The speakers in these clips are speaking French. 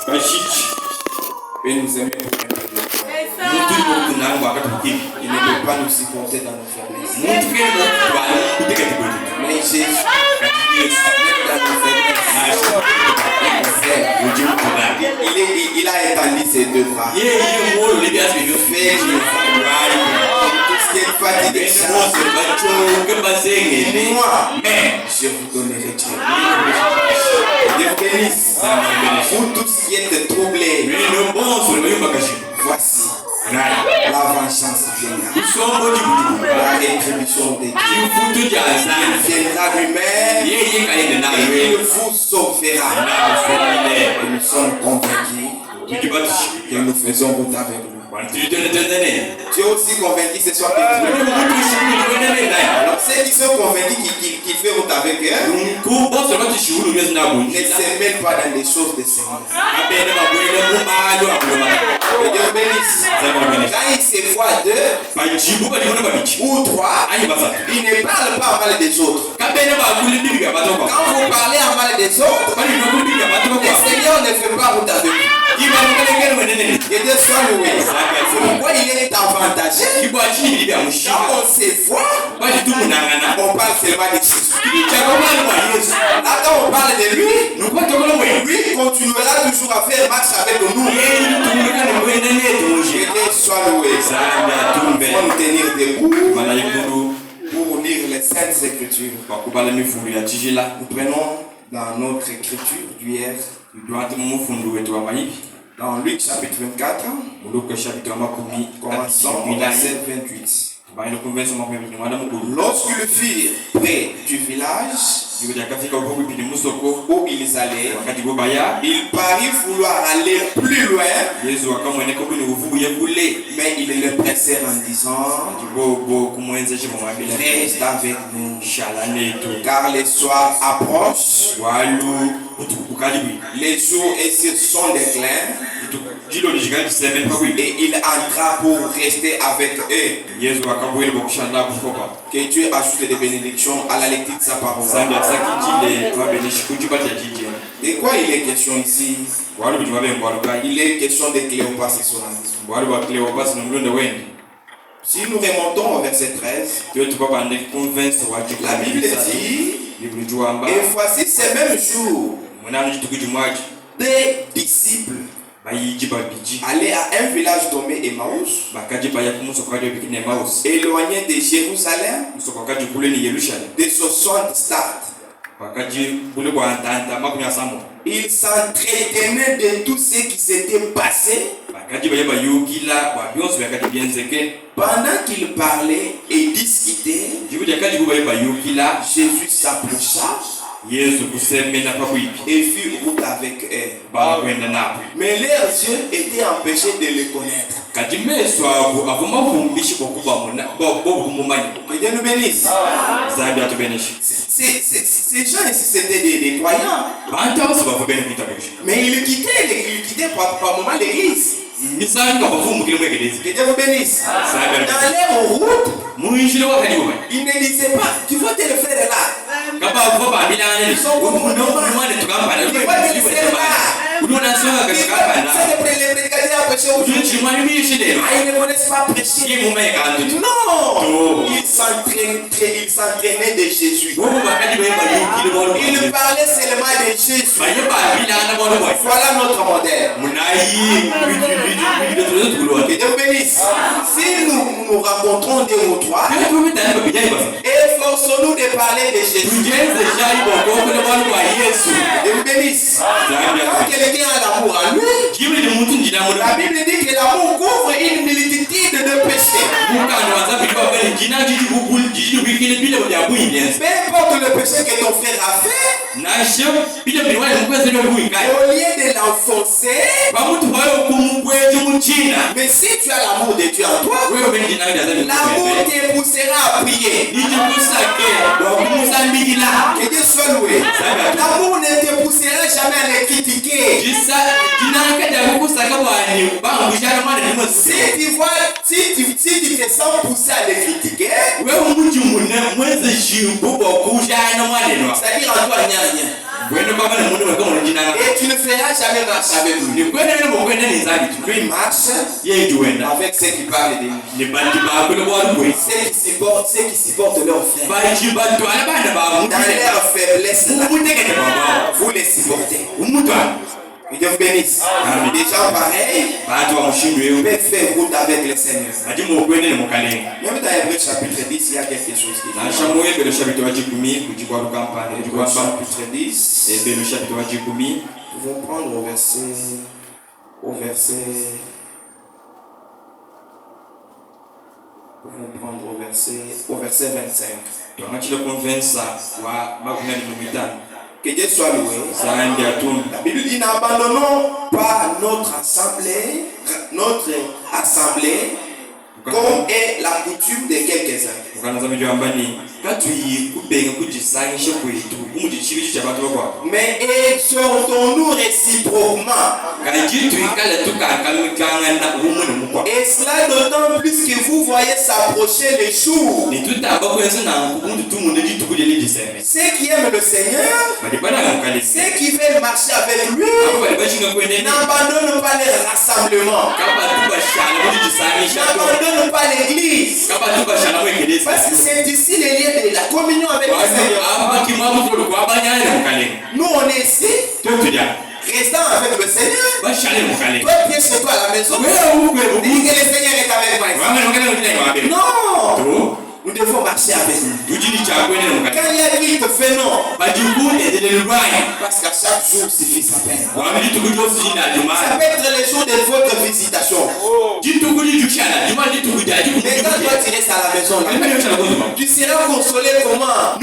Et nous aimer pour il ne peut pas nous supporter dans nos faiblesses. Mais Jésus, dans nos faiblesses, il a étendu ses deux bras. Tout ce qui est fatigué, moi, mais je vous donnerai Dieu. Dieu bénisse. Pour tout ce qui est troublé, voici. La vengeance viendra. La rétribution de Dieu. Il viendra lui-même et il vous sauvera. Et nous sommes convaincus que nous faisons route avec lui. Tu es aussi convaincu ce soir que alors ceux qui sont convaincus qu'il fait route avec eux ne se mêlent pas dans les choses de Seigneur. Que Dieu bénisse. Quand il se voit deux ou trois, il ne parle pas mal des autres. Quand vous parlez en mal des autres, le Seigneur ne fait pas route avec vous. Que Dieu soit loué. C'est pourquoi il est avantagé. Quand on se voit, on parle seulement de Jésus. Là, quand on parle de lui, lui continuera toujours à faire marche avec nous. Que Dieu soit loué. Il faut nous tenir debout pour lire les Saintes Écritures. Nous prenons dans notre écriture d'hier, dans Luc chapitre 24, commençons au verset 28. Lorsqu'ils furent près du village où ils allaient, ils parurent vouloir aller plus loin, mais ils le pressèrent en disant: reste avec nous, car les soirs approchent, les jours et sont déclins. Et il entra pour rester avec eux. Que Dieu ajoute des bénédictions à la lecture de sa parole. De quoi il est question ici? Il est question de Cléopas ce soir. Si nous remontons au verset 13, la Bible dit: et voici ces mêmes jours, des disciples allaient à un village nommé Emmaüs, éloigné de Jérusalem de 60 stades. Ils s'entretenaient de tout ce qui s'était passé. Pendant qu'ils parlaient et discutaient, Jésus s'approcha et fut route avec eux. Mais leurs yeux étaient empêchés de le connaître. Que Dieu nous bénisse. Ces gens ici, c'était des croyants. Mais ils quittaient par moment l'église. Que Dieu vous bénisse. Dans leur route, ils ne disaient pas: tu vois tes frères là. Ils sont comme nous. Les prédicateurs prêchent aujourd'hui. Ils ne connaissent pas prêcher. Non. Ils s'entraînaient de Jésus. Ils parlaient seulement de Jésus. Voilà notre modèle. Que Dieu bénisse. Si nous rencontrons des ou trois, efforçons-nous de parler de Jésus. Que Dieu bénisse. Quand quelqu'un a l'amour à lui, la Bible dit que l'amour couvre une multitude de péchés. Peu importe le péché que ton frère a fait, au lieu de l'enfoncer, mais si tu as l'amour de Dieu en toi, l'amour te poussera à prier. Que Dieu soit loué. L'amour ne te poussera jamais à le critiquer. Si tu te sens poussé à les critiquer, c'est-à-dire en toi, il n'y a rien. Et tu ne feras jamais marcher avec lui. Lui marche avec ceux qui parlent de lui. Ceux qui supportent leurs frères. Dans leur faiblesse, vous les supportez. Que Dieu vous bénisse. Des gens pareils peuvent faire route avec le Seigneur. Même dans Hébreux chapitre 10, il y a quelque chose qui dit. Chapitre 10. Nous allons prendre au verset 25. Que Dieu soit loué. La Bible dit n'abandonnons pas notre assemblée comme est la coutume de quelques-uns. Mais exhortons-nous réciproquement. Et cela d'autant plus que vous voyez s'approcher les jours. Ceux qui aiment le Seigneur, ceux qui veulent marcher avec lui, n'abandonnent pas les rassemblements. N'abandonnent pas l'église. Parce que c'est ici le lien de la communion avec le Seigneur. Nous on est ici. Restant avec le Seigneur. Toi tu es chez toi à la maison. Dis que le Seigneur est avec moi. Non. Nous devons marcher avec lui. Quand il y a qui te fait non. Parce qu'à chaque jour suffit sa peine. Ça peut être les jours de votre visitation. Mais quand toi tu restes à la maison, tu seras consolé comment?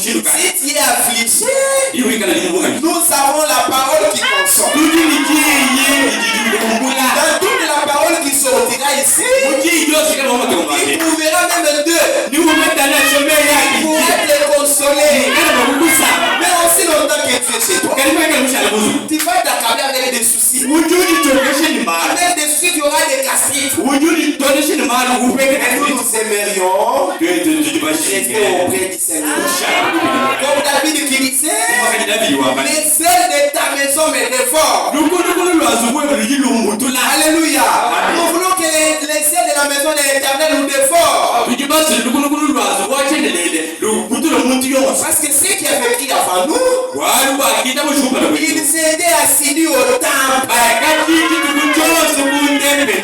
Si tu es affligé, nous avons la parole qui console. Dans toute la parole qui sortira ici, il trouvera même deux pour être consolé. Mais aussi longtemps que tu es chez toi, tu vas t'accabler avec des soucis. Avec des soucis, tu auras des gastrites. Nous aimerions rester auprès du Seigneur. Comme David qui disait, les ailes de ta maison me dévorent. Alléluia. Nous voulons que les ailes de la maison de l'Éternel nous dévorent. Parce que ceux qui avaient vécu avant nous, ils s'étaient assidus au temple.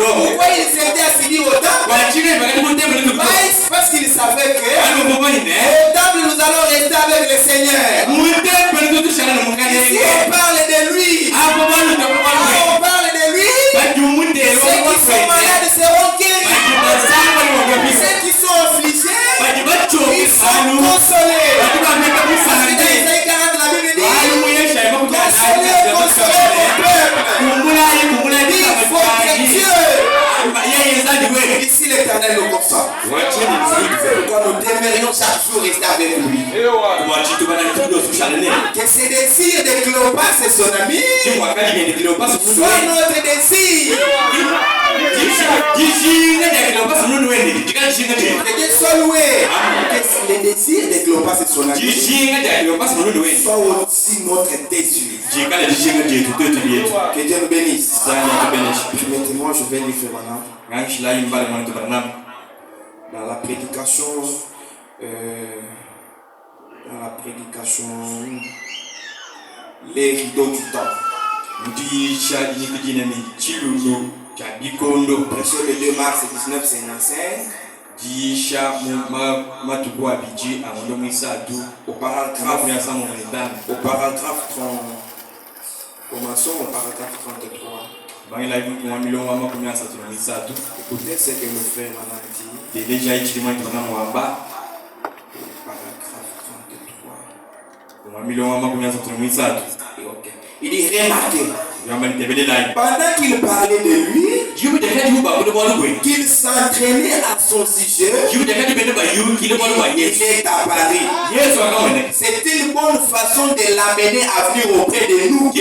Pourquoi ils s'étaient assidus au temple? Parce qu'ils savaient que au temple nous allons rester avec le Seigneur. Ici on parle de lui. On parle de lui. Ceux qui sont malades seront guéris. Ceux qui sont affligés, ils sont consolés. Parce que dans Isaïe 40, la Bible dit, consolez mon peuple. Il faut que Dieu. Ici l'Éternel nous console. Pourquoi nous demeurions chaque jour rester avec lui. Que ses désirs de Cléopas et son ami soient notre désir. Que Dieu soit loué. Que les désirs de Cléopas et son ami soient aussi notre désir. Que Dieu nous bénisse. Permettez-moi, je vais lire maintenant. Dans la prédication, les rideaux du temps. Prêché le 2 mars 1955. Au paragraphe 30. Commençons au paragraphe 33. Écoutez ce que le frère m'a dit. Paragraphe 33. Okay. Il dit remarquez. Pendant qu'il parlait de lui, qu'il s'entraînait à son sujet, il est apparu. C'est une bonne façon de l'amener à venir auprès de nous.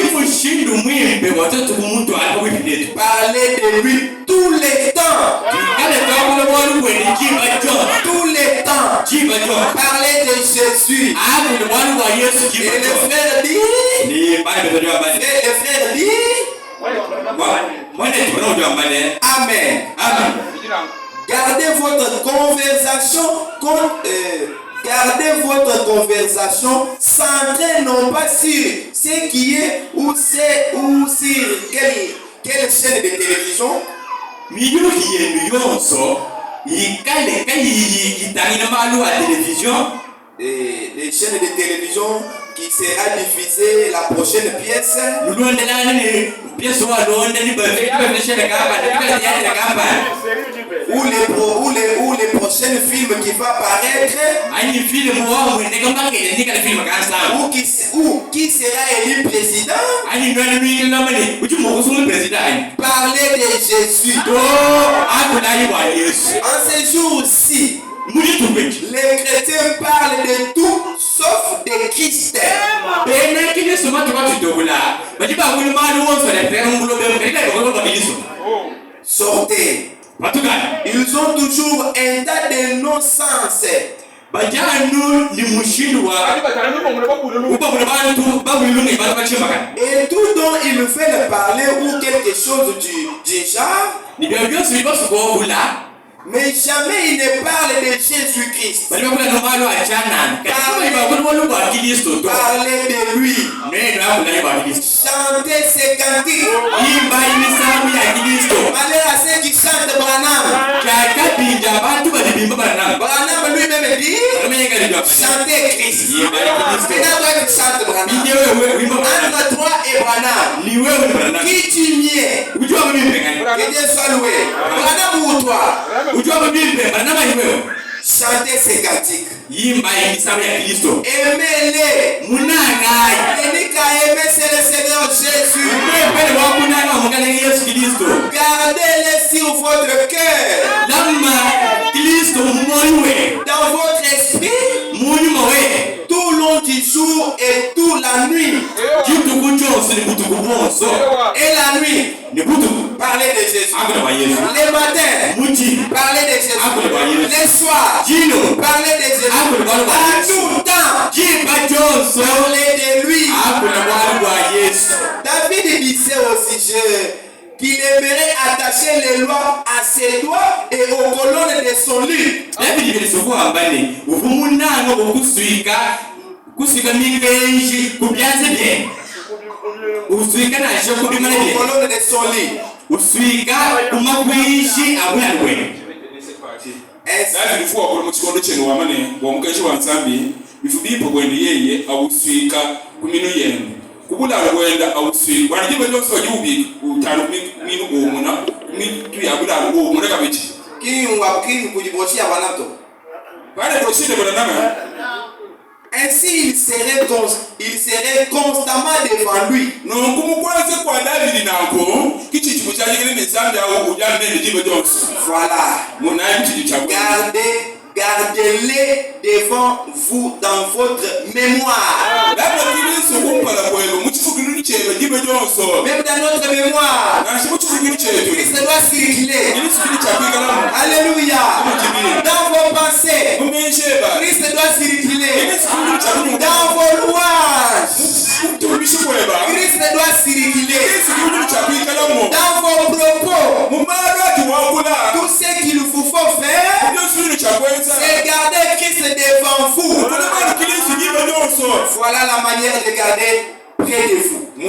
Parler de lui tous les temps. Tous les temps. Parler de Jésus. Et le frère dit. Amen. Gardez votre conversation centrée non pas sur ce qui est ou sur quelle chaîne de télévision. Et les chaînes de télévision qui sera diffusée la prochaine pièce. Ou les prochains films qui vont apparaître. Ou qui sera élu président. Parler de Jésus. En ce jour-ci, les chrétiens parlent de tout sauf de Christ. Sortez. Ils ont toujours un tas de non-sens. Et tout dont il me fait parler ou quelque chose du genre. Mais jamais il ne parle de Jésus-Christ. Parler de lui. Chanter ses cantiques. Malheur à ceux qui chantent Branham. Branham lui-même dit chanter Christ. Maintenant toi tu chantes Branham. Entre toi et Branham, qui tu miais? Que Dieu soit loué. Branham ou toi? Chantez ces cantiques. Aimez-les. Aimer c'est le Seigneur Jésus. Gardez-les sur votre cœur. Dans votre esprit. Tout le long du jour et toute la nuit. Et la nuit. Parlez de Jésus. Les matins. Parlez de Jésus. Les soirs. Parlez de Jésus. À tout temps. Parlez de lui. David disait aussi qu'il aimerait attacher les lois à ses doigts et aux colonnes de son lit. Colonne de son lit. Ainsi il serait constamment devant lui. Voilà. Gardez-les devant vous dans votre mémoire. Même dans notre mémoire. Christ doit circuler. Alléluia. Dans vos pensées. Christ doit circuler. Dans vos louanges. Christ doit circuler. Dans vos propos. Tout ce qu'il vous faut faire, c'est garder Christ devant vous. Voilà la manière de garder près de vous. De me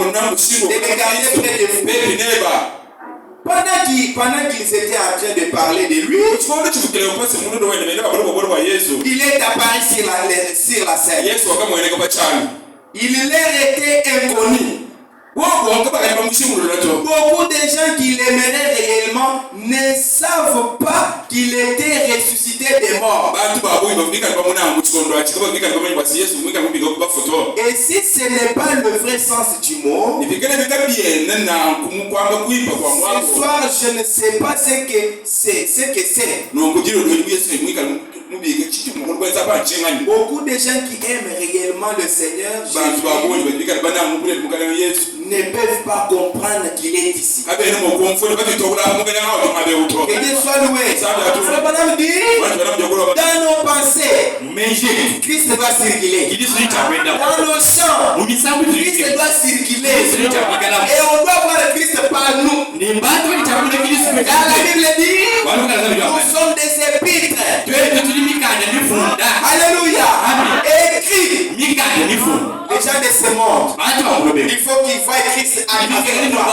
garder près de vous. Pendant qu'ils étaient en train de parler de lui, il est apparu sur la scène. Il leur était inconnu. Beaucoup de gens qui l'aimeraient réellement ne savent pas qu'il était ressuscité des morts. Et si ce n'est pas le vrai sens du mot, ce soir je ne sais pas ce que c'est. Beaucoup de gens qui aiment réellement seulement le Seigneur ne peuvent pas comprendre qu'il est ici. Que Dieu soit loué. Madame dit, dans nos pensées, Christ doit circuler. Dans nos chants, Christ doit circuler. Et on doit voir le Christ par nous. Car la Bible dit, nous sommes des épîtres. Alléluia. Écrit. Les gens de ce monde, il faut qu'ils voient Christ avec toi.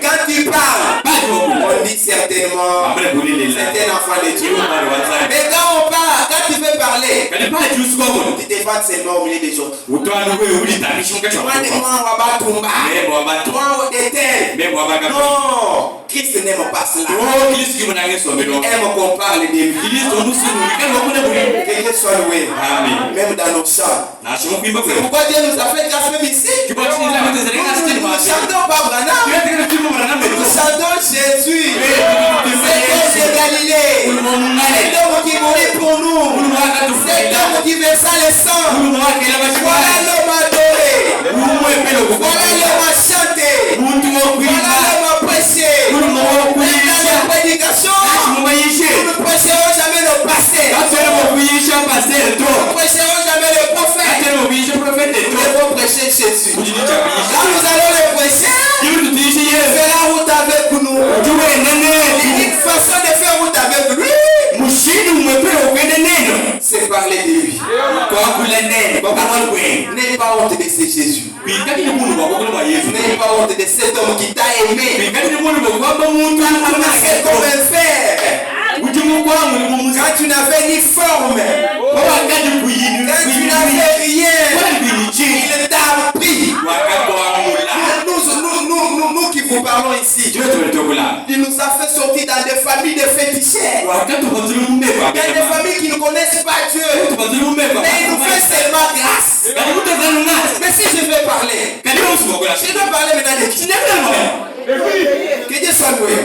Quand tu parles, on dit certainement c'est un enfant de Dieu. Mais quand on parle, quand tu veux parler, tu te vas seulement au milieu des autres. Moi, de moi, on va battre Tumba. Toi, de tel. Non, Christ n'aime pas cela. Il aime qu'on parle de lui. Que Dieu soit loué. Même dans nos chants. C'est pourquoi Dieu nous a fait grâce même ici. Nous ne chantons pas Branham. Nous chantons Jésus. C'est de Galilée. C'est l'homme qui mourit pour nous. C'est l'homme qui versa le sang. Voilà l'homme adoré. Voilà l'homme chanté. Voilà l'homme apprécié. Dans la prédication, nous ne prêcherons jamais le passé. Nous ne prêcherons jamais le prophète. Nous devons prêcher Jésus. Quand nous allons le prêcher, fera route avec nous. Une façon de faire route avec lui, c'est parler de lui. N'aie pas honte de ce Jésus. N'aie pas honte de cet homme qui t'a aimé. Comme un fer. Quand tu n'avais ni forme, quand tu n'avais rien, il t'a pris. Nous qui vous parlons ici, il nous a fait sortir dans des familles de féticheurs. Dans des familles qui ne connaissent pas Dieu. Mais il nous fait seulement grâce. Mais si je veux parler, je dois parler maintenant de qui? Que Dieu soit loué.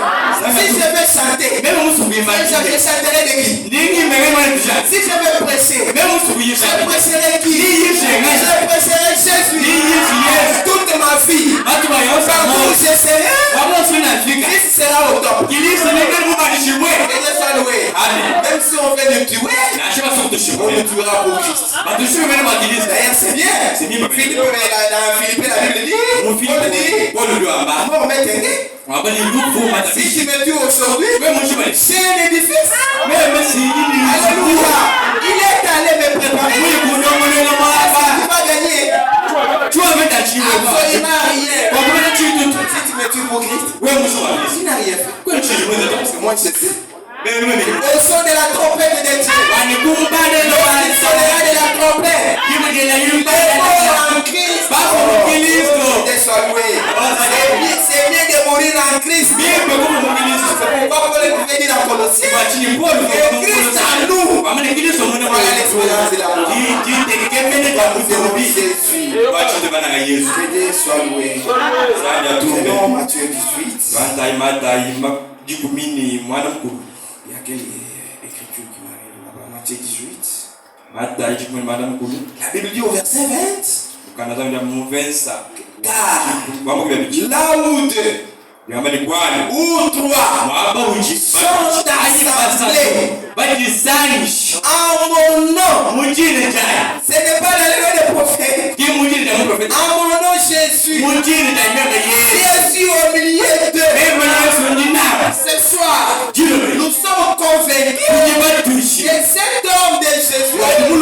Si je veux chanter, je chanterai de qui? Si je veux prêcher, je prêcherai qui? Je prêcherai Jésus. Toute ma vie, partout où je serai, Christ sera au top. Que Dieu soit loué. Même si on fait le tuer, on le tuera pour Christ. D'ailleurs, c'est bien. Philippe, dans Philippe, la Bible dit, si tu me tues aujourd'hui, c'est un édifice. Alléluia. Il est allé me préparer. Tu vas gagner. Absolument rien. Si tu me tues pour Christ, tu n'as rien fait. Parce que moi je sais. Au son de la trompette de Dieu. Au son de la trompette. En Christ. C'est bien de mourir en Christ. C'est pourquoi Paul pouvait dire en Colossiens, Christ en nous. Voilà l'expérience de l'amour. Que Dieu soit loué. C'est bon, Matthieu 18. Il y a quelle écriture qui m'arrive là-bas? Matthieu 18. La Bible dit au verset 20. Car là où deux ou trois sont assemblés en mon nom, ce n'est pas la loi des prophètes. En mon nom, Jésus, Jésus au milieu d'eux. Ce soir, nous sommes convaincus que cet homme de Jésus est au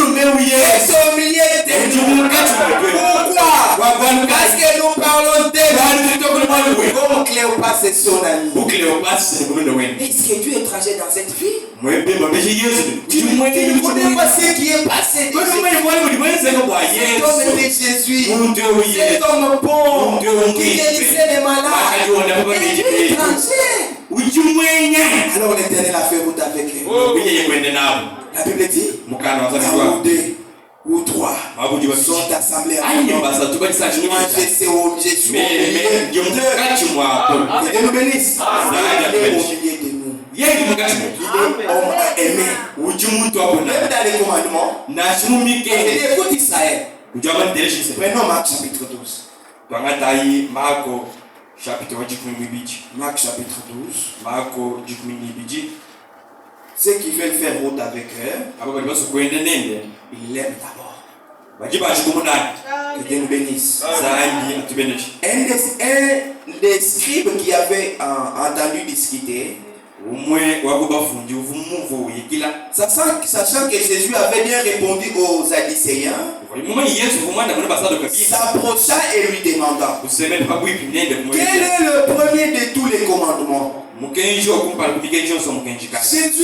milieu d'eux. Pourquoi? Parce que nous parlons d'eux. Comme Cléopas est son ami. Est-ce que tu es étranger dans cette vie? Tu ne connais pas ce qui est passé de Jésus. Cet homme bon qui guérissait les malades. Il est étranger. Alors l'Éternel a fait route avec eux. La Bible dit, ou trois sont assemblés à moi. Moi, je suis au milieu de nous. Que Dieu nous bénisse. Il est au milieu de nous. Il est homme aimé. Même dans les commandements. Écoute Israël. Prenons Marc chapitre 12. Marc chapitre 12. Ceux qui veulent faire route avec eux, ils l'aiment d'abord. Que Dieu nous bénisse. Un des scribes qui avait entendu discuter, sachant que Jésus avait bien répondu aux Sadducéens, s'approcha et lui demanda: quel est le premier de tous les commandements? Jésus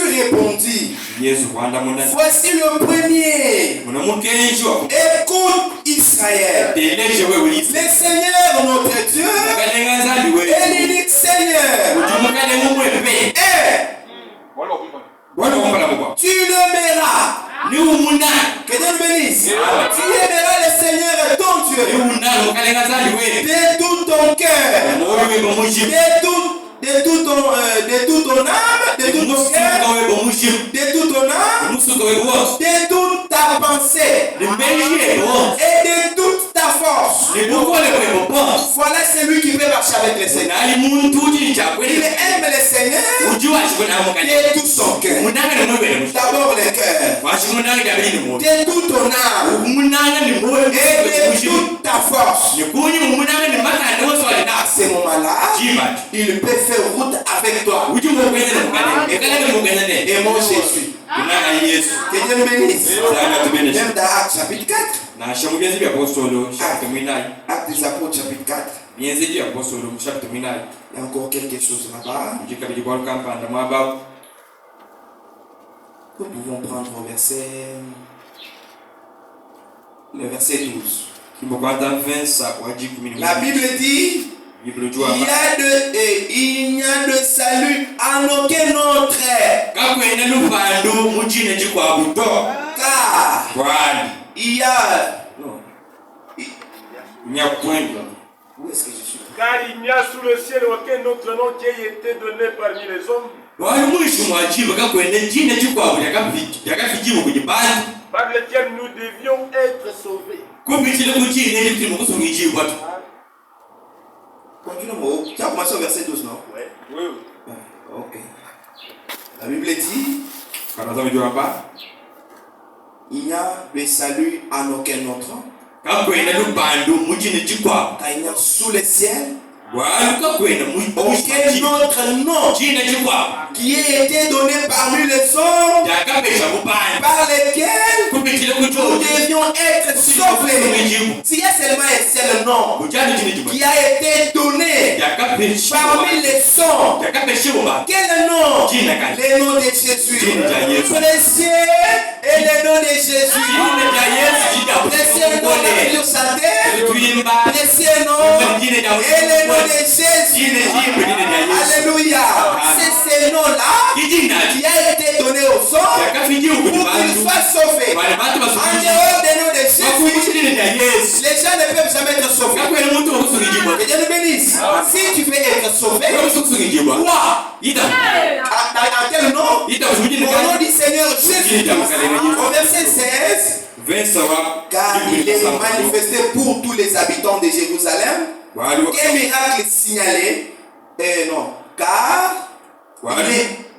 répondit: voici le premier. Écoute Israël, le Seigneur notre Dieu est l'unique Seigneur. Tu l'aimeras. Que Dieu le bénisse. Tu aimeras le Seigneur ton Dieu de tout ton cœur, de toute ton âme, de tout ton cœur, de toute ton âme, de toute ta pensée et de toute ta force. Voilà celui qui peut marcher avec le Seigneur. Il aime le Seigneur de tout son cœur. D'abord le cœur, de toute ton âme et de toute ta force. À ce moment-là, il peut faire route avec toi. Et moi Jésus. Que Dieu nous bénisse. Même dans Actes chapitre 4. Actes des Apôtres chapitre 4. Il y a encore quelque chose là-bas. Nous pouvons prendre le verset 12. La Bible dit: il n'y a de salut en aucun autre. Car il y a. Où est-ce que je suis? Car il n'y a sous le ciel aucun autre nom qui ait été donné parmi les hommes, par lequel nous devions être sauvés. Continuons. Tu as commencé au verset 12, non? Oui. Ok. La Bible dit: il n'y a de salut en aucun autre. Car il y a sous le ciel aucun autre nom qui ait été donné parmi les hommes par lesquels nous devions être sauvés. S'il y a seulement un seul nom qui a été donné parmi les hommes, quel nom? Le nom de Jésus. Précieux est le nom de Jésus. Précieux nom de la santé. Précieux nom et le nom de Jésus. Alléluia. C'est ce nom-là qui a été donné aux hommes pour qu'ils soient sauvés. En dehors des noms de Jésus, les gens ne peuvent jamais être sauvés. Que Dieu nous bénisse. Si tu veux être sauvé, quoi? Dans quel nom? Au nom du Seigneur Jésus. Au verset 16. Car il est manifesté pour tous les habitants de Jérusalem. Quel miracle signalé?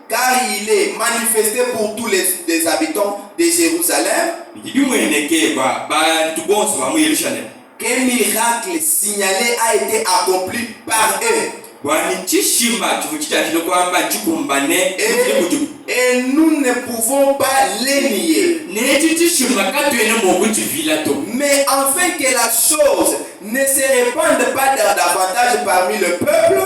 Car il est manifesté pour tous les habitants de Jérusalem. Quel miracle signalé a été accompli par eux. Et nous ne pouvons pas les nier. Mais afin que la chose ne se répande pas davantage parmi le peuple,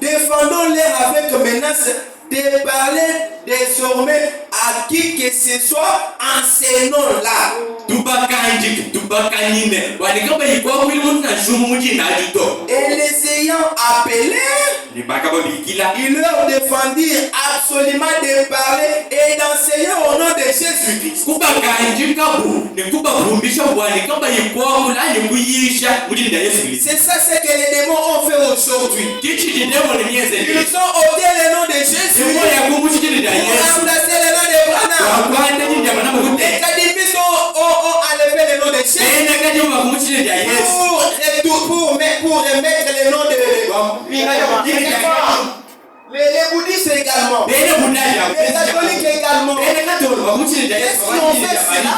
défendons-les avec menace de parler désormais à qui que ce soit en ces noms-là. Et les ayant appelés, ils leur défendirent absolument de parler et d'enseigner au nom de Jésus-Christ. C'est ça ce que les démons ont fait aujourd'hui. Ils ont ôté le nom de Jésus pour remplacer le nom de Branham. Les cadémistes ont enlevé le nom de Jésus pour remettre le nom de les bouddhistes également, les catholiques également. Qu'est-ce qu'ils ont fait cela?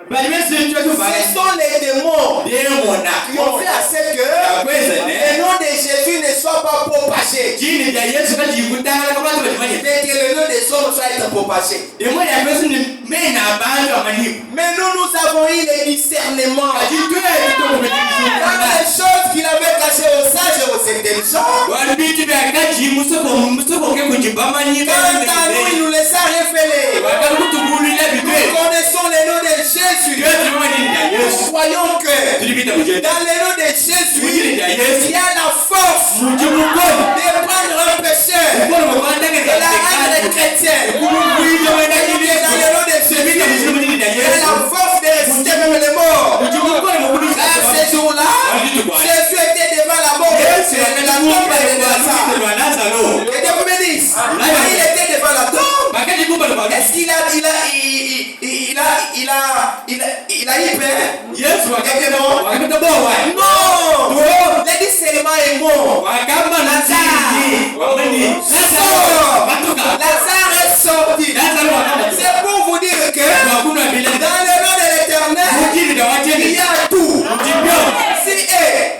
Ce sont les démons qui ont fait à ce que le nom de Jésus ne soit pas propagé, mais que le nom des hommes soit propagé. Mais nous avons eu le discernement. Dans les choses qu'il avait cachées aux sages et aux intelligents, quant à nous, il nous laissa révéler. Nous connaissons le nom de Jésus. Nous croyons que dans le nom de Jésus, il y a la force de prendre un pécheur et la rendre chrétienne. Dans le nom de Jésus, il y a la force de ressusciter même les morts. À ce jour-là, Jésus était devant la mort. La tombe était devant ça. Et Dieu vous bénisse. Il était devant la tombe. Est-ce qu'il a eu peur? Non. Le discernement est bon. Lazare est sorti. C'est pour vous dire que dans le nom de l'Éternel, il y a tout. Si eux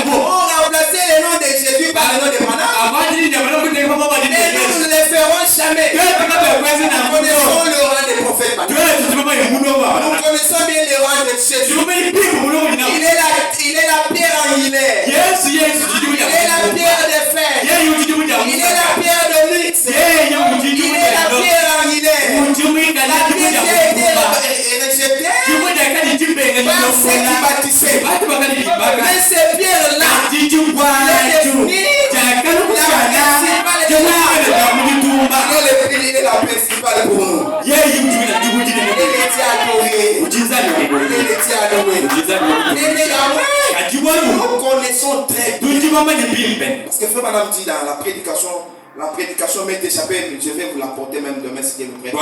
ont remplacé le nom de Jésus par le nom de Branham, et nous ne le ferons jamais. Nous connaissons le rang des prophètes. Nous connaissons bien le rang de Jésus. Il est la pierre angulaire. Il est la pierre de fer. Il est la pierre de luxe. Il est la pierre angulaire. La pierre qui a été rejetée par ceux qui bâtissaient. Mais ces pierres-là, il est devenu il est la principale pour nous. Il est nous connaissons très bien. Parce que Frère Madame dit dans la prédication m'est échappée, je vais vous la porter même demain si Dieu vous prête.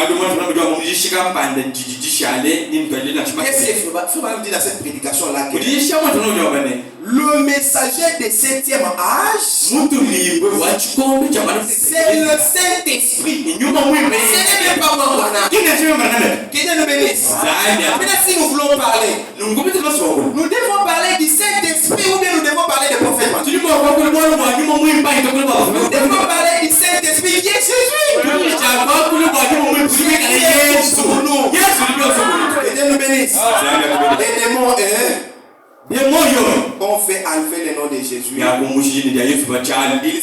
Qu'est-ce que Frère Madame dit dans cette prédication-là? Le messager de 7e âge, c'est le Saint-Esprit. Ce n'est même pas moi. Que Dieu nous bénisse. Maintenant, si nous voulons parler, nous devons parler du Saint-Esprit ou bien nous devons parler des prophètes. Nous devons parler du Saint-Esprit qui est Jésus. Que Dieu nous bénisse. Les démons ont fait enlever le nom de Jésus. Ils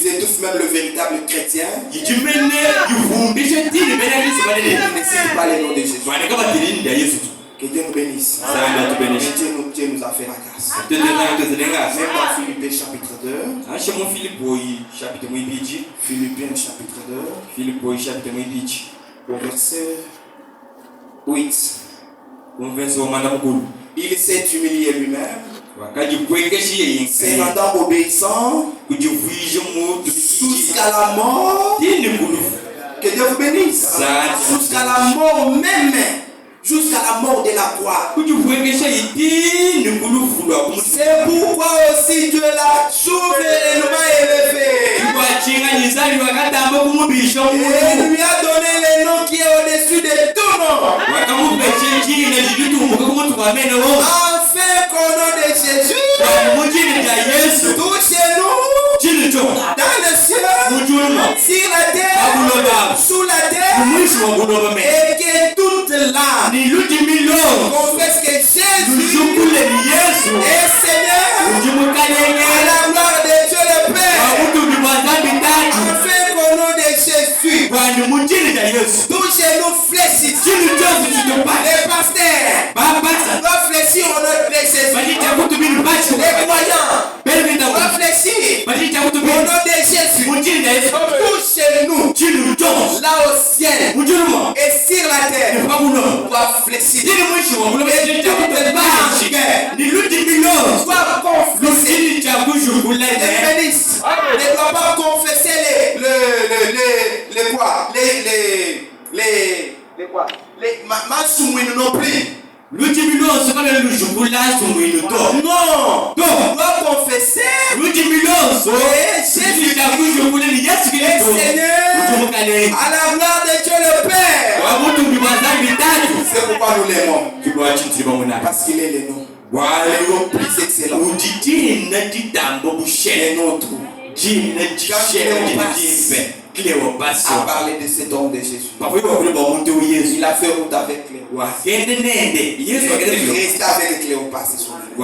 étouffent même le véritable chrétien. Ils ne citent pas le nom de Jésus. Que Dieu nous bénisse. Dieu nous a fait la grâce. Même dans Philippiens chapitre 2. Philippiens chapitre 2. Au verset 8. Il s'est humilié lui-même, se rendant obéissant jusqu'à la mort. Que Dieu vous bénisse. Jusqu'à la mort même. Jusqu'à la mort de la croix. C'est pourquoi aussi Dieu l'a souverainement élevé. Et lui a donné le nom qui est au-dessus de tout nom. Afin qu'au nom de Jésus, tout chez nous, dans le ciel, sur la terre, sous la terre, et que toute l'âme confesse que Jésus est Seigneur, à la gloire de Dieu le Père. Afin qu'au nom de Jésus, tout chez que nous fléchissons. Les pasteurs doivent fléchir au nom de Jésus. Les croyants doivent fléchir au nom de Jésus. Tout chez nous, là au ciel et sur la terre, doivent fléchir. Et tout le monde doit confesser. Les ministres ne doivent pas confesser les quoi? Les quoi? Les masumouines non plus. Non, doit confesser. Seigneur, à la gloire de Dieu le Père. C'est pourquoi nous l'aimons. Parce qu'il est le nom. Le plus excellent. Et notre. À parler de cet homme de Jésus. Il a fait route avec Cléopas. Il reste avec Cléopas ce soir. Il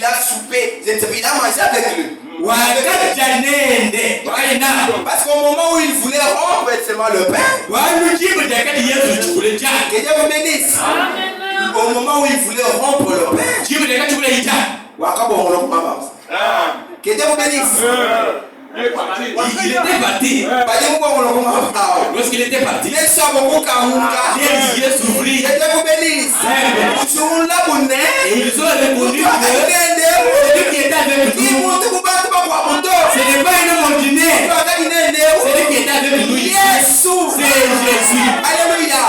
a soupé, il a mangé avec lui. Parce qu'au moment où il voulait rompre seulement le pain, que Dieu vous bénisse. Au moment où il voulait rompre le pain, que Dieu vous bénisse. Il était parti. Lorsqu'il était parti, Dieu vous bénisse. Et ils ont répondu que celui qui était avec nous, ce n'est pas un homme ordinaire. Celui qui était avec nous, c'est Jésus. Alléluia.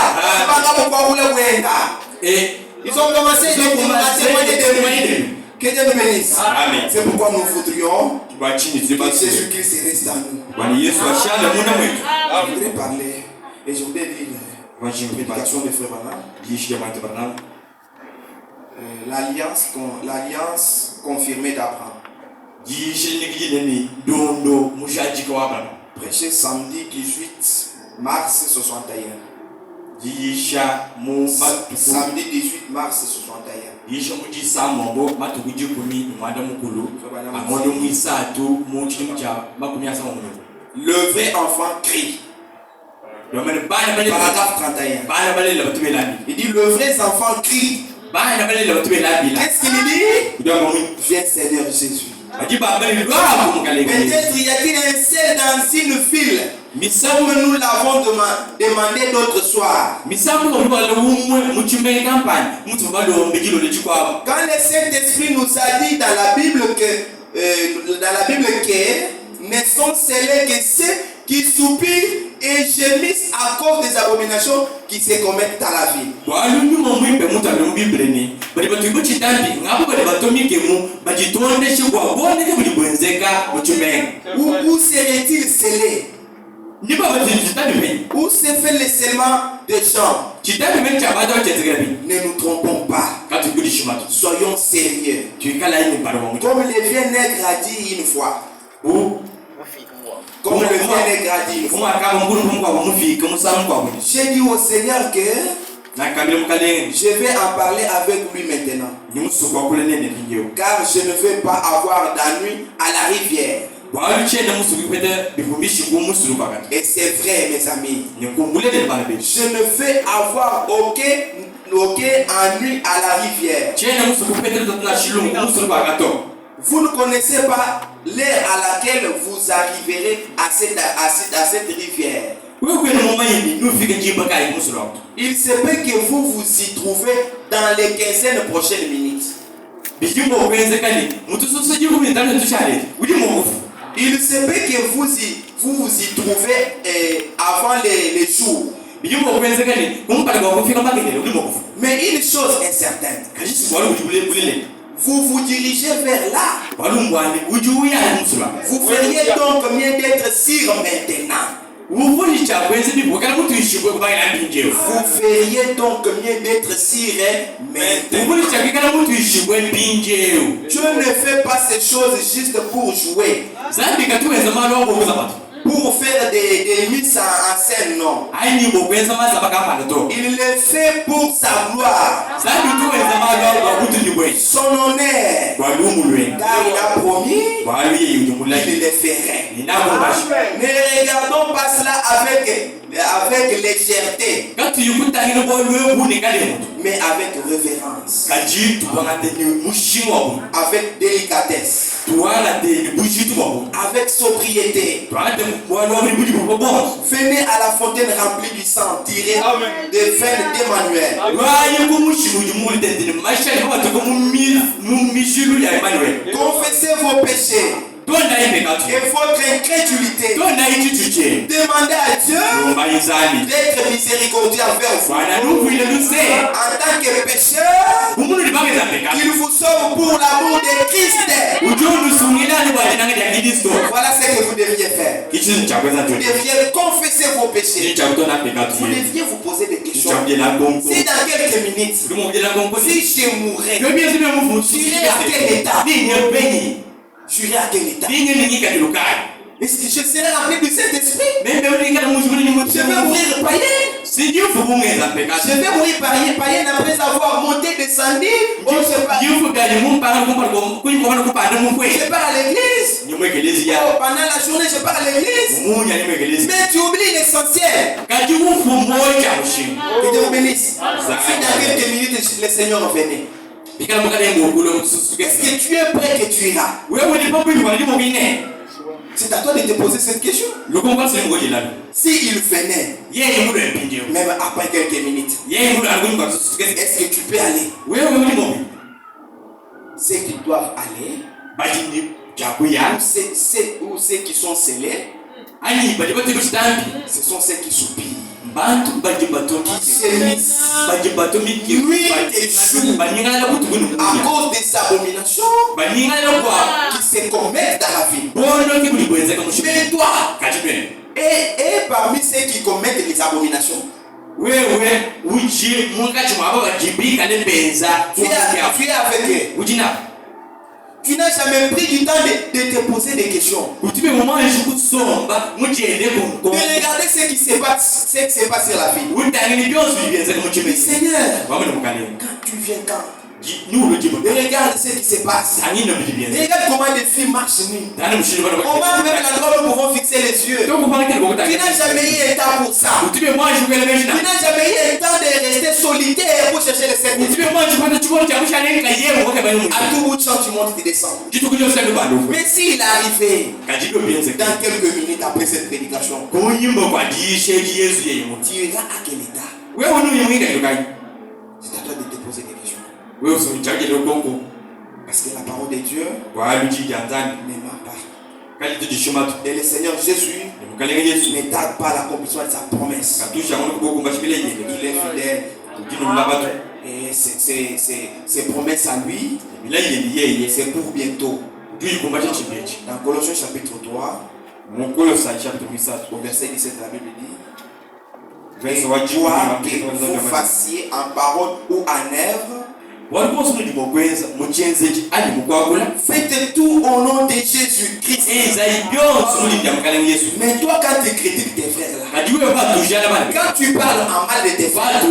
Et ils ont commencé à témoigner de lui. Que Dieu nous bénisse. C'est pourquoi nous voudrions que Jésus-Christ reste en nous. Je voudrais parler et je voudrais lire une prédication de Frère Branham. L'alliance confirmée d'Abraham. Prêché samedi 18 mars 61. Samedi 18 mars 61. Le vrai enfant crie. Paragraphe 31. Il dit le vrai enfant crie. Qu'est-ce qu'il dit? Viens Seigneur Jésus. Peut-être y a-t-il un seul dans une file comme nous l'avons demandé l'autre soir. Quand le Saint-Esprit nous a dit dans la Bible que ne sont scellés que ceux qui soupirent et gémissent à cause des abominations qui se commettent à la vie. Où serait-il scellé? Où se fait le scellement des gens? Ne nous trompons pas. Soyons sérieux. Comme le vieux nègre a dit une fois. Comme le vieux nègre a dit une fois. J'ai dit au Seigneur que je vais en parler avec lui maintenant. Car je ne veux pas avoir d'ennui à la rivière. Et c'est vrai, mes amis. Je ne veux avoir aucun ennui à la rivière. Vous ne connaissez pas l'heure à laquelle vous arriverez à cette rivière. Il se peut que vous vous y trouvez dans les 15 prochaines minutes. Il se peut que vous vous y trouvez avant les jours. Mais une chose est certaine. Vous vous dirigez vers là. Vous feriez donc mieux d'être sûr maintenant. Vous feriez donc mieux d'être sûr maintenant. Dieu ne fait pas ces choses juste pour jouer. Pour faire des mises en scène, non. Il le fait pour sa gloire, son honneur, car il a promis, il le ferait. Ne regardons pas cela avec avec légèreté, mais avec révérence, avec délicatesse, avec sobriété. Venez à la fontaine remplie du sang tiré des veines d'Emmanuel. Confessez vos péchés et votre incrédulité. Demandez à Dieu d'être miséricordieux envers vous. En tant que pécheur, il vous sauve pour l'amour de Christ. Voilà ce que vous deviez faire. Vous deviez confesser vos péchés. Vous deviez vous poser des questions. Si dans quelques minutes, si je mourais, j'irais à quel état? J'irai à quel état? Est-ce que je serai rempli du Saint-Esprit? Je vais mourir païen. Je vais mourir païen après avoir monté, descendu. Je pars à l'église. Pendant la journée, je pars à l'église. Mais tu oublies l'essentiel. Que Dieu vous bénisse. Si dans quelques minutes, le Seigneur revenait, est-ce que tu es prêt que tu iras? C'est à toi de te poser cette question. S'il venait, même après quelques minutes, est-ce que tu peux aller? Ceux qui doivent aller, ou ceux qui sont scellés, ce sont ceux qui soupirent, qui gémissent nuit et jour à cause des abominations qui se commettent dans la vie. Mais toi, et parmi ceux qui commettent les abominations, tu es avec eux. Tu n'as jamais pris du temps de te poser des questions, de regarder ce qui se passe sur la vie. Mais Seigneur, quand tu viens, regarde ce qui se passe. Regarde comment les filles marchent nuit. Comment même l'endroit où nous pouvons fixer les yeux. Tu n'as jamais eu un temps pour ça. Tu n'as jamais eu un temps de rester solitaire pour chercher le Seigneur. À tout bout de champ, tu montes et tu descends. Mais s'il arrivait dans quelques minutes après cette prédication, tu iras à quel état? C'est à toi de te poser des questions. Parce que la parole de Dieu ne ment pas. Et le Seigneur Jésus ne tarde pas l'accomplissement de sa promesse. Il est fidèle. Et ses promesses à lui, c'est pour bientôt. Dans Colossiens chapitre 3, au verset 17, la Bible dit: et quoi que vous fassiez en parole ou en œuvre, faites tout au nom de Jésus-Christ. Mais toi, quand tu critiques tes frères là, quand tu parles en mal de tes frères,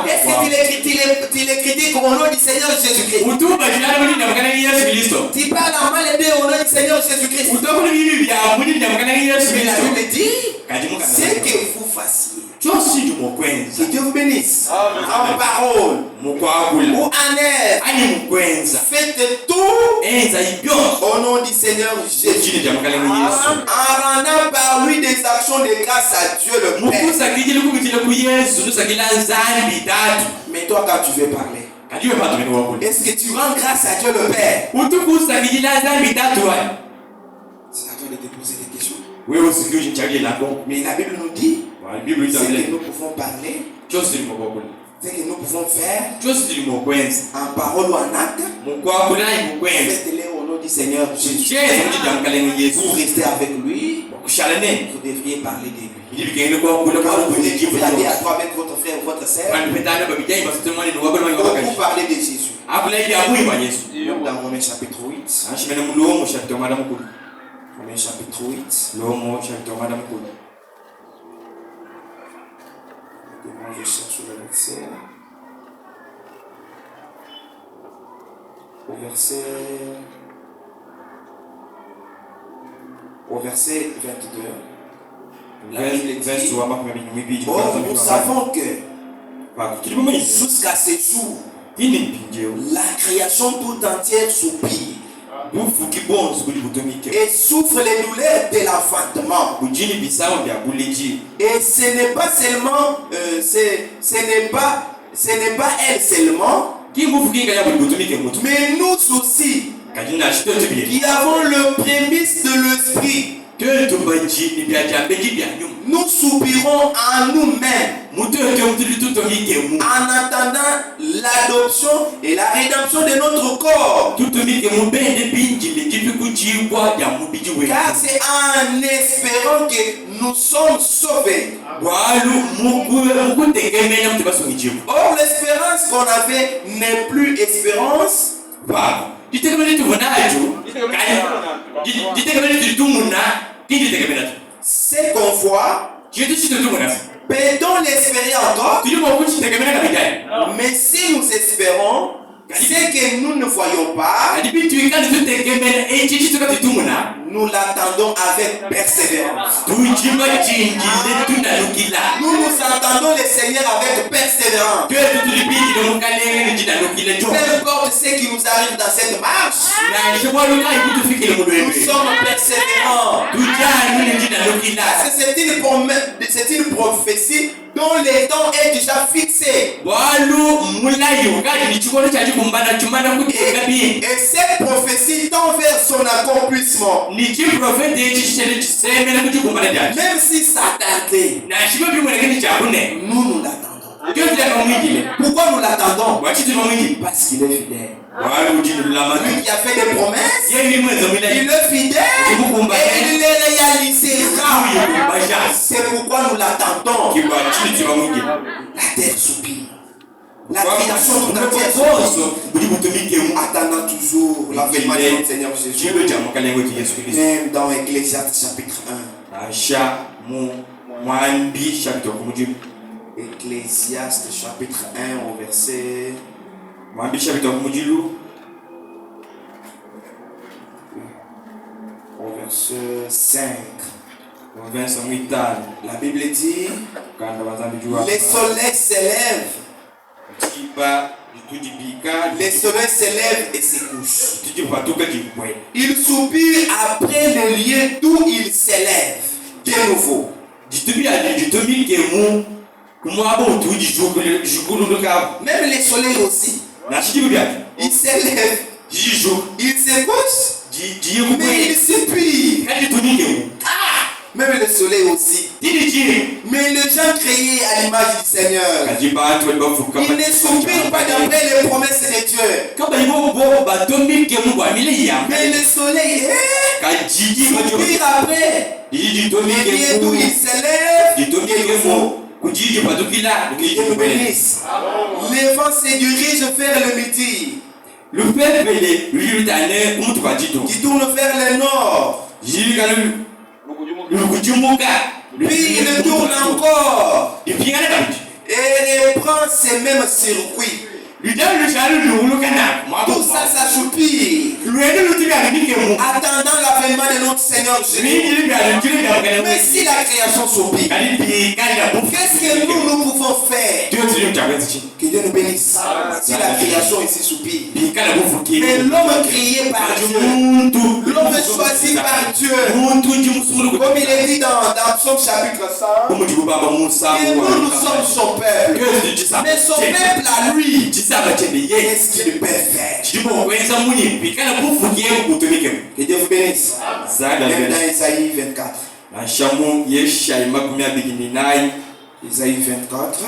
est-ce que tu les critiques au nom du Seigneur Jésus-Christ? Tu parles en mal d'eux au nom du Seigneur Jésus-Christ. Mais la Bible dit: c'est que vous fassiez. Que Dieu vous bénisse. En parole ou en œuvre, faites tout au nom du Seigneur Jésus, en rendant par lui des actions de grâce à Dieu le Père. Mais toi, quand tu veux parler, est-ce que tu rends grâce à Dieu le Père? C'est à toi de te poser des questions. Mais la Bible nous dit: c'est que nous pouvons parler, c'est que nous pouvons faire en parole ou en acte. Faites-les au nom du Seigneur Jésus. Pour rester avec lui, vous devriez parler de lui. Quand vous allez à toi avec votre frère ou votre soeur, vous parlez de Jésus. Dans Romains chapitre 8. Romains chapitre 8. Moi, je cherche le verset. Au verset 22. Or, nous savons que jusqu'à ce jour, la création tout entière soupire et souffre les douleurs de l'enfantement. Et ce n'est pas seulement, ce n'est pas elle seulement, mais nous aussi, qui avons le prémisse de l'esprit, nous soupirons en nous-mêmes en attendant l'adoption et la rédemption de notre corps. Car c'est en espérant que nous sommes sauvés. Or, l'espérance qu'on avait n'est plus espérance. C'est qu'on voit, peut-on l'espérer encore? Mais si nous espérons, c'est que nous ne voyons pas, nous l'attendons avec persévérance. Nous attendons le Seigneur avec persévérance. Peu importe ce qui nous arrive dans cette marche, nous sommes persévérants. Parce que c'est une prophétie dont le temps est déjà fixé. Et cette prophétie tend vers son accomplissement. Même si ça tardait, nous l'attendons. Pourquoi nous l'attendons? Parce qu'il est fidèle. Lui qui a fait des promesses, il est fidèle et il les réalisera. C'est pourquoi nous l'attendons. La terre soupire. La création tout entière attendant toujours l'avènement de notre Seigneur Jésus. Même dans Ecclésiaste chapitre 1. Ecclésiaste chapitre 1 au verset 5. La Bible dit, les soleils s'élèvent. Les soleils s'élèvent et se couchent. Il soupire après le lieu d'où il s'élève. De nouveau. Même les soleils aussi. Ils s'élèvent. Ils se couchent. Mais ils soupirent. Même le soleil aussi. Mais les gens créés à l'image du Seigneur, ils ne soupirent pas d'après les promesses de Dieu. Mais le soleil soupire après. Et d'où il s'élève, et nous bénisse. Les vents se dirigent vers le midi, qui tourne vers le nord. Puis il tourne encore et reprend ces mêmes circuits. Tout ça soupire, attendant l'avènement de notre Seigneur Jésus. Mais si la création soupire, qu'est-ce que nous pouvons faire? Que Dieu nous bénisse. Si la création ici soupire, mais l'homme créé par Dieu, l'homme choisi par Dieu, comme il est dit dans Psaume chapitre 100, et nous sommes son peuple. Mais son peuple à lui, qu'est-ce qu'il peut faire? Que Dieu vous bénisse. Même dans Isaïe 24. Isaïe 24.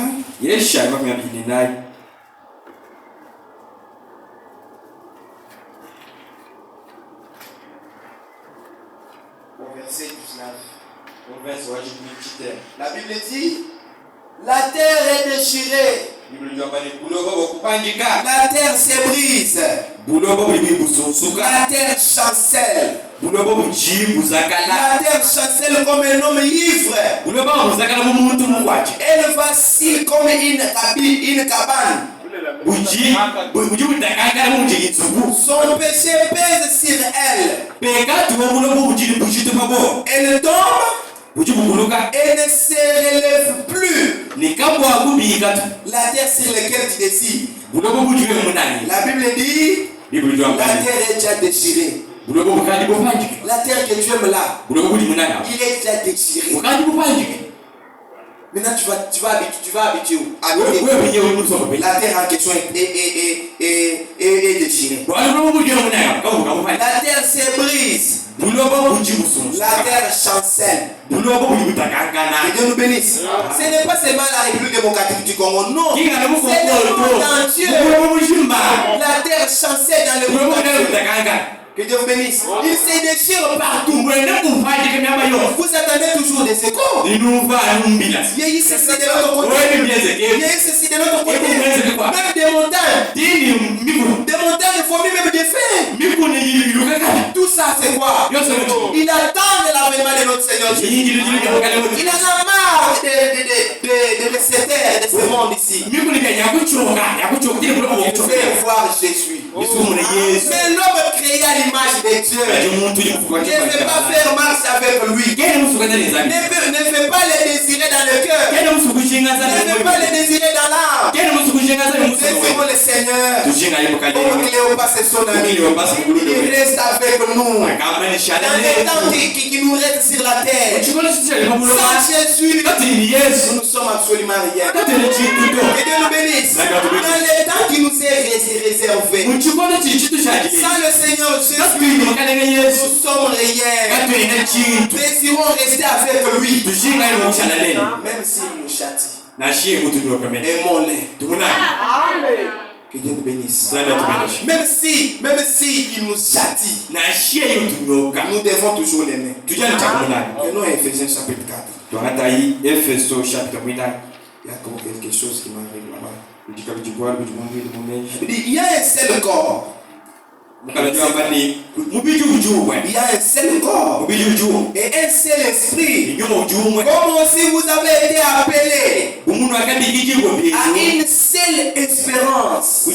Au verset 19. La Bible dit, la terre est déchirée. La terre se brise. La terre chancelle. La terre chancelle comme un homme ivre. Elle vacille comme une cabane. Son péché pèse sur elle. Elle tombe et ne se relève plus. La terre sur laquelle tu décides. La Bible dit, la terre est déjà déchirée. La terre que tu aimes là, il est déjà déchiré. Maintenant tu vas habiter où? La terre en question est déchirée. La terre se brise. La terre chancelle. Que Dieu nous bénisse. Ce n'est pas seulement la République démocratique du Congo, non. C'est le monde entier. La terre chancelle dans le monde entier. Que Dieu vous bénisse. Il se déchire partout. Vous attendez toujours des secours. Il y a eu ceci de l'autre côté. Il y a eu ceci de l'autre côté. Même des montagnes. Des montagnes de fourmis, même des fers. Tout ça, c'est quoi? Il attend de l'avènement de notre Seigneur Jésus. Il en a marre de cette terre, de ce monde ici. Il veut voir Jésus. Mais l'homme créé à l'image de Dieu. Ne veut pas faire marche avec lui. Ne veut pas les désirer dans le cœur. Ne veut pas les désirer dans l'âme. Désirons le Seigneur. Oh, Cléopas est son ami. Il reste avec nous. Dans les temps qui nous restent sur la terre. Sans Jésus, nous sommes absolument rien. Que Dieu nous bénisse. Dans les temps qui nous est réservé. Sans le Seigneur Jésus, nous sommes rien. Désirons rester avec lui. Même s'il nous châtie. Aimons-les. Que Dieu nous bénisse. Même si il nous châtie, nous devons toujours l'aimer. Prenons Ephésiens chapitre 4. Il y a comme quelque chose qui m'arrive là-bas. Il y a un seul corps. Il y a un seul corps et un seul esprit. Comme aussi vous avez été appelés à une seule espérance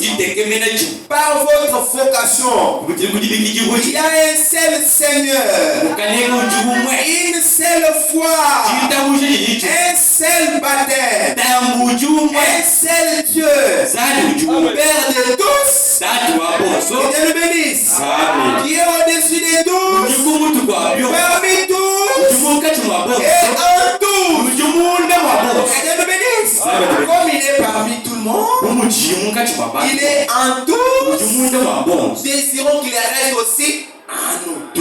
par votre vocation. Il y a un seul Seigneur, une seule foi, un seul baptême, un seul Dieu, Père de tous, et de bénisse, qui est au-dessus de tous, parmi tous, et en tous, et de bénisse. Comme il est parmi tout le monde, il est en tous, désirons qu'il reste aussi en nous. Que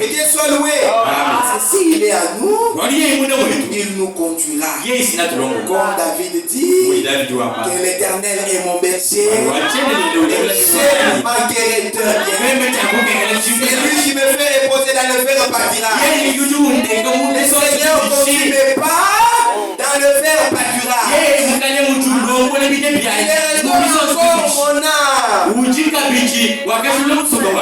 Dieu soit loué. S'il est à nous, il nous conduira. Comme David dit, que l'Éternel est mon berger, et ma guérisseur. C'est lui qui me fait reposer dans le fer pâturage. Le Seigneur ne conduit pas dans le fer pâturage. Il restaure encore mon âme.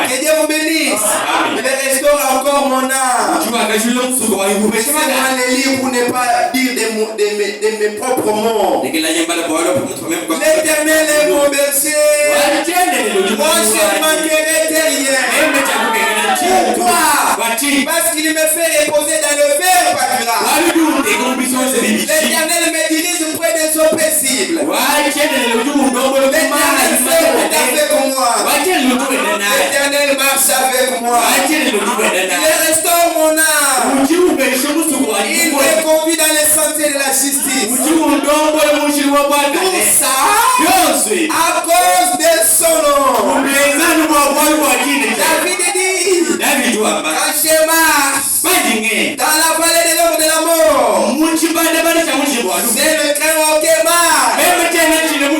Que Dieu vous bénisse. Il restaure encore mon âme. Laissez-moi les lire pour ne pas dire de mes propres mots. L'Éternel est mon berger. Moi je ne manquerai de rien. Pourquoi? Parce qu'il me fait reposer dans le fer pâturage. L'Éternel me dirige près des eaux paisibles. L'Éternel fait tout avec moi. L'Éternel marche avec moi. Il restaure mon âme. Il me conduit dans les sentiers de la justice. Tout ça à cause de son nom. David dit, quand je marche dans la vallée de l'ombre de la mort, je ne crains aucun mal.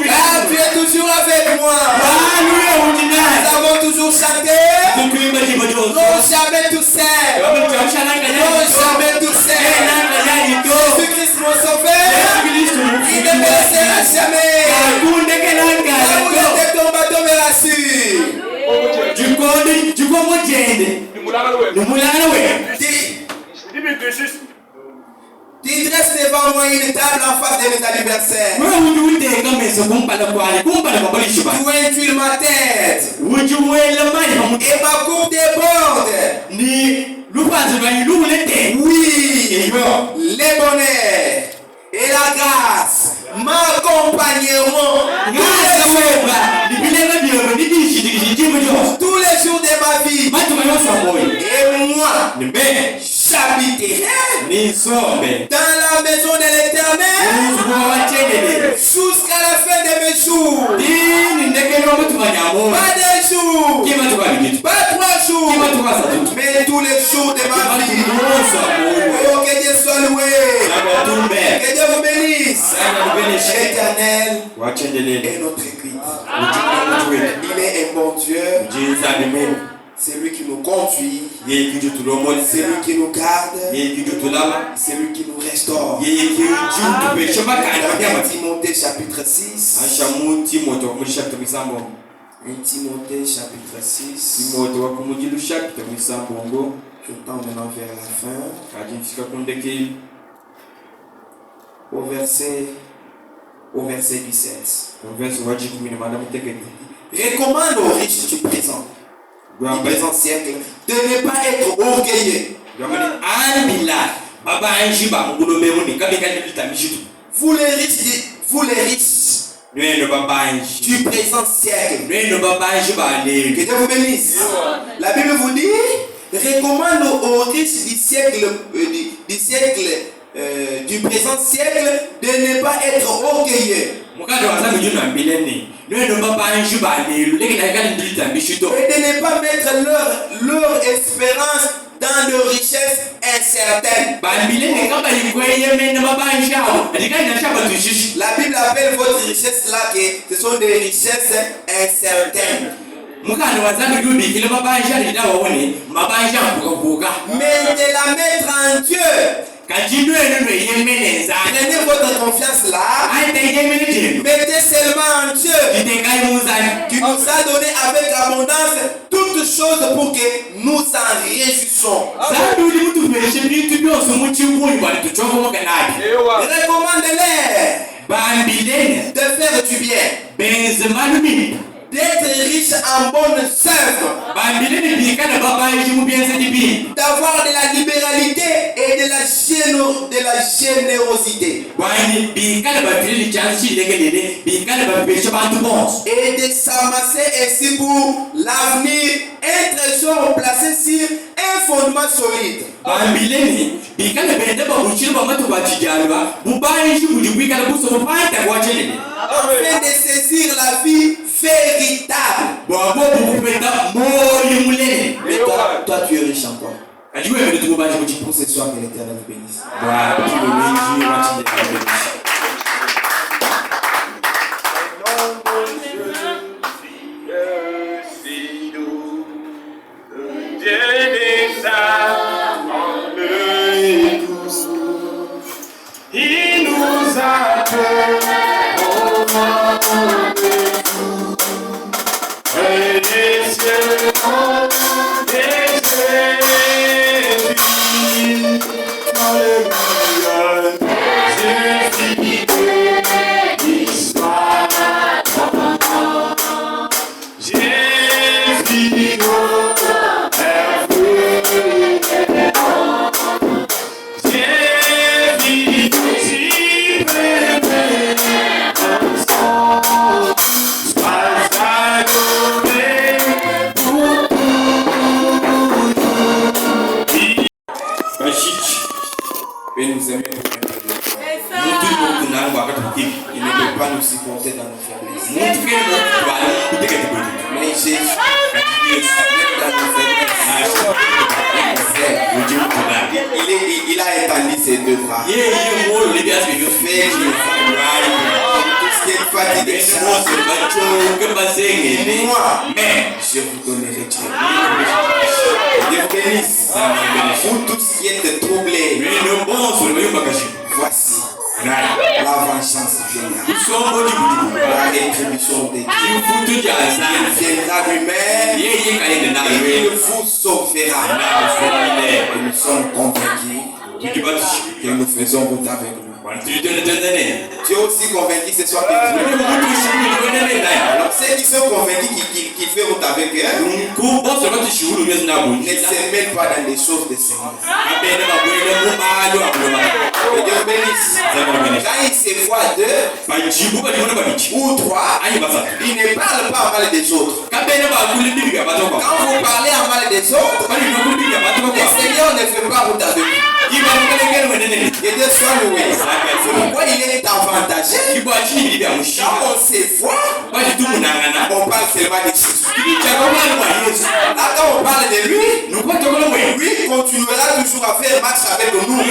Car tu es toujours avec moi. Nous avons toujours chanté. Non jamais tout seul. Non jamais tout seul. Jésus-Christ mon sauveur, il ne me laissera jamais. Là où était ton bateau me rassure. Tu dresses devant moi une table en face de mes adversaires. Tu intuiles ma tête. Et ma coupe déborde. Oui, les bonheurs et la grâce m'accompagneront tous les jours de ma vie. Et moi, j'habiterai dans la maison de l'Éternel jusqu'à la fin de mes jours. Pas des jours, pas 3 jours, mais tous les jours de ma vie. Oh, que Dieu soit loué. Que Dieu vous bénisse. L'Éternel est notre guide. Il est un bon Dieu. C'est lui qui nous conduit. C'est lui qui nous garde. C'est lui qui nous restaure. Timothée chapitre 6. 1 Timothée chapitre 6. Je tends maintenant vers la fin. Au verset 17. Recommande aux riches du présent siècle de ne pas être orgueilleux. Vous les riches du présent siècle. Que Dieu vous bénisse. La Bible vous dit, recommande aux riches du présent siècle de ne pas être orgueilleux. Et de ne pas mettre leur espérance dans de richesses incertaines. La Bible appelle votre richesse là que ce sont des richesses incertaines. Mais de la mettre en Dieu. Prenez votre confiance là. Mettez seulement en Dieu qui nous a donné avec abondance toutes choses pour que nous en réjouissons. Recommandez-les de faire du bien, d'être riche en bonnes œuvres, d'avoir de la libéralité et de la générosité, et de s'amasser ainsi pour l'avenir un trésor placé sur un fondement solide, afin de saisir la vie véritable. Mais toi tu es riche encore. Pour ce soir, que l'Éternel vous bénisse. Il nous appelle au monde. Et les cieux ont des yeux. Alléluia. Jésus béni soit. Jésus il ne peut pas nous supporter dans nos faiblesses. Mais Jésus, dans nos faiblesses, il a étendu ses deux bras. Tout ce qui est fatigué, moi, je vous donnerai Dieu. Dieu bénisse. Pour tout ce qui est troublé, voici. La vengeance viendra. La rétribution de Dieu. Il viendra lui-même. Il vous sauvera. Et nous sommes convaincus que nous faisons route avec nous. Tu es aussi convaincu ce soir que alors ceux qui sont convaincus qu'ils feront avec eux ne se mêlent pas dans les choses de Seigneur. Que Dieu bénisse. Quand ils se voient deux ou trois, ils ne parlent pas mal des autres. Quand vous parlez en mal des autres, le Seigneur ne fait pas route avec vous. Que Dieu soit loué. C'est pourquoi il est avantagé. Quand on se voit, on parle seulement de Jésus. Là, quand on parle de lui, lui continuera toujours à faire marche avec nous.